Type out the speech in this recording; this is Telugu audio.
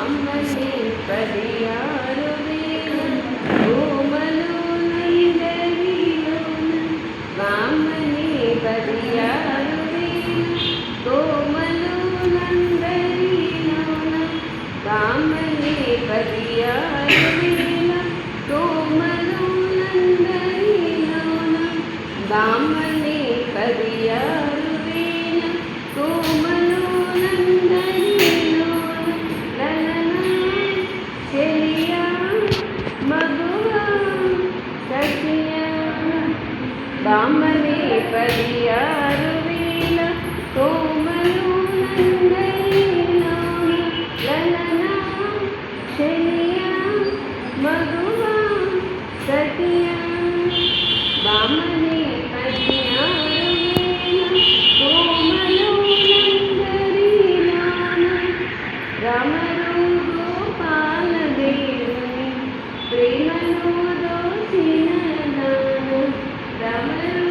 బామ్మని పదియారు వేల కోమలు నందరిలోన బామ్మని పదియారు వేల కోమలు నందరిలోన బామ్మని పదియారు వేల కోమలు నందరిలోన బామ్మని పదియారు వేల కోమలు నందరిలోన లలనా చెలియా మగువా సఖియా బామ్మని పదియారు వేల కోమలు నందరిలోన లలనా చెలియా మగువా సఖియా బామ్మని పదియారు వేల కోమలు నందరిలోన రమరు గోపాలదేవుని ప్రేమను దోచిన నాను రమరు